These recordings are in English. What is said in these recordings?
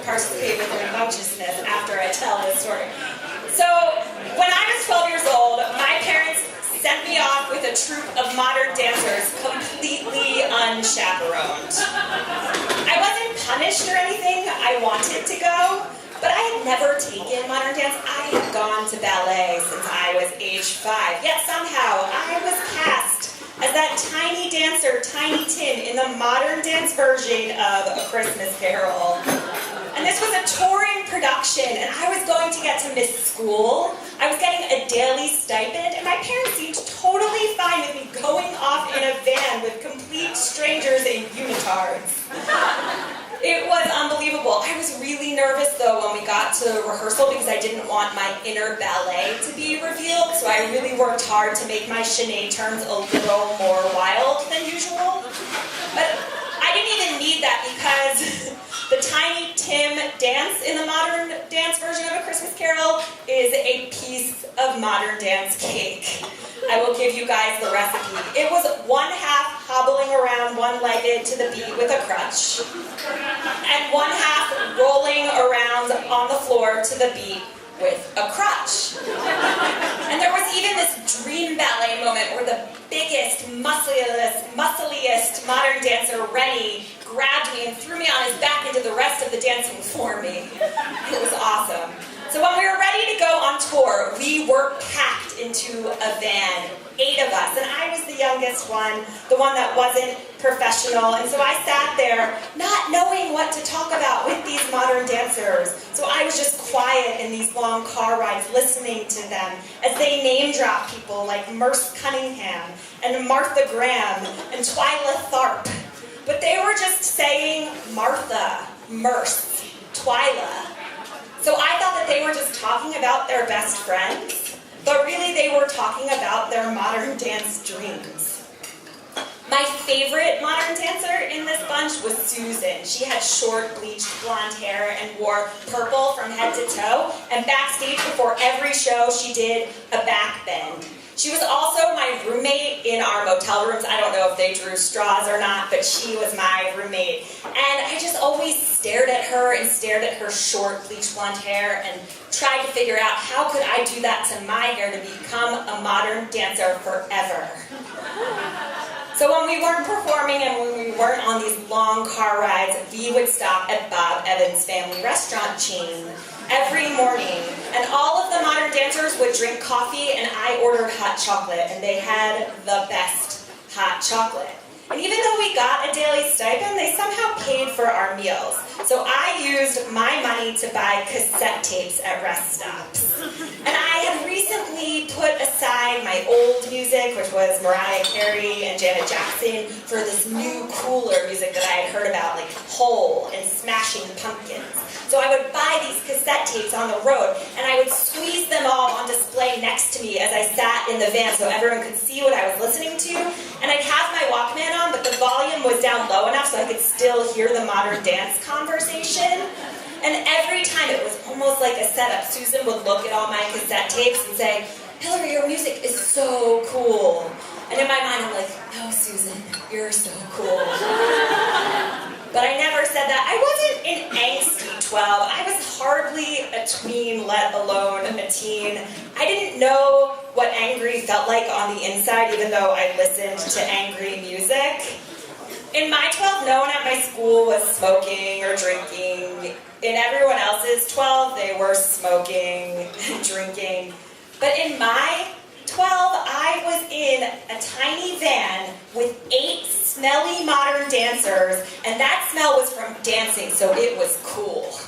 participate with rambunctiousness after I tell this story. So, when I was 12 years old, my parents sent me off with a troupe of modern dancers, completely unchaperoned. I wasn't punished or anything. I wanted to go, but I had never taken modern dance. I had gone to ballet since I was age 5, yet somehow I was cast as that tiny dancer, Tiny Tim, in the modern dance version of A Christmas Carol. And this was a touring production, and I was going to get to miss school. I was getting a daily stipend, and my parents seemed totally fine with me going off in a van with complete strangers in unitards. It was unbelievable. I was really nervous, though, when we got to rehearsal because I didn't want my inner ballet to be revealed, so I really worked hard to make my Sinead turns a little more wild than usual. But I didn't even need that because the Tiny Tim dance in the modern dance version of A Christmas Carol is a piece of modern dance cake. I will give you guys the recipe. It was 1/2 hobbling around one-legged to the beat with a crutch, and 1/2 rolling around on the floor to the beat with a crutch. And there was even this dream ballet moment where the biggest, muscliest modern dancer, Rennie, grabbed me and threw me on his back into the rest of the dancing for me. It was awesome. So when we were ready to go on tour, we were packed into a van, 8 of us, and I was the youngest one, the one that wasn't professional, and so I sat there not knowing what to talk about with these modern dancers. So I was just quiet in these long car rides, listening to them as they name-drop people like Merce Cunningham and Martha Graham and Twyla Tharp. But they were just saying Martha, Merce, Twyla. So I thought that they were just talking about their best friends, but really they were talking about their modern dance dreams. My favorite modern dancer in this bunch was Susan. She had short, bleached blonde hair and wore purple from head to toe, and backstage before every show she did a back bend. She was also my roommate in our motel rooms. I don't know if they drew straws or not, but she was my roommate. And I just always stared at her and stared at her short, bleached blonde hair and tried to figure out how could I do that to my hair to become a modern dancer forever. So when we weren't performing and when we weren't on these long car rides, we would stop at Bob Evans' family restaurant chain every morning. And all of the modern dancers would drink coffee, and I ordered hot chocolate, and they had the best hot chocolate. And even though we got a daily stipend, they somehow paid for our meals. So I used my money to buy cassette tapes at rest stops. And I had recently put aside my old music, which was Mariah Carey and Janet Jackson, for this new, cooler music that I had heard about, like Hole and Smashing Pumpkins. So I would buy these cassette tapes on the road, and I would squeeze them all on display next to me as I sat in the van so everyone could see what I was listening to. And I'd have my Walkman on, but the volume was down low enough so I could still hear the modern dance conversation. And every time it was almost like a setup. Susan would look at all my cassette tapes and say, "Hillary, your music is so cool." And in my mind, I'm like, "No, Susan, you're so cool." But I never said that. I wasn't an angsty 12. I was hardly a tween, let alone a teen. I didn't know what angry felt like on the inside, even though I listened to angry music. In my 12, no one at my school was smoking or drinking. In everyone else's 12, they were smoking and drinking. But in my 12, I was in a tiny van with 8 smelly modern dancers, and that smell was from dancing, so it was cool.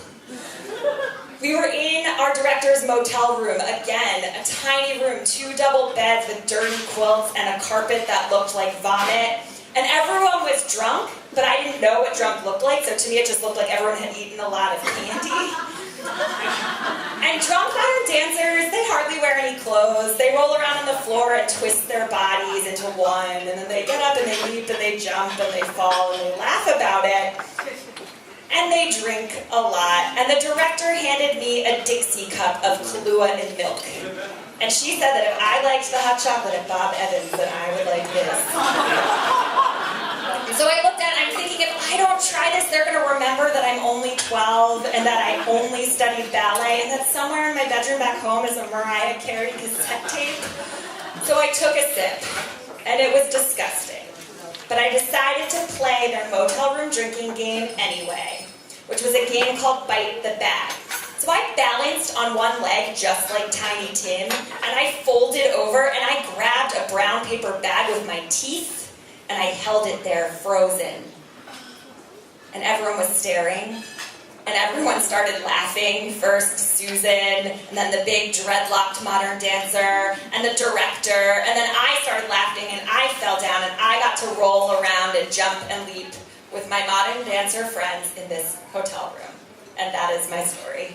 We were in our director's motel room, again, a tiny room, 2 double beds with dirty quilts and a carpet that looked like vomit. And everyone was drunk, but I didn't know what drunk looked like, so to me it just looked like everyone had eaten a lot of candy. And drunk modern dancers, they hardly wear any clothes. They roll around on the floor and twist their bodies into one, and then they get up and they leap and they jump and they fall and they laugh about it. And they drink a lot. And the director handed me a Dixie cup of Kahlua and milk. And she said that if I liked the hot chocolate at Bob Evans, then I would like this. And so I looked at it and I'm thinking, if I don't try this, they're going to remember remember that I'm only 12 and that I only studied ballet and that somewhere in my bedroom back home is a Mariah Carey cassette tape. So I took a sip, and it was disgusting. But I decided to play their motel room drinking game anyway, which was a game called Bite the Bag. So I balanced on one leg just like Tiny Tim, and I folded over and I grabbed a brown paper bag with my teeth, and I held it there frozen. And everyone was staring, and everyone started laughing. First Susan, and then the big dreadlocked modern dancer, and the director, and then I started laughing, and I fell down, and I got to roll around and jump and leap with my modern dancer friends in this hotel room. And that is my story.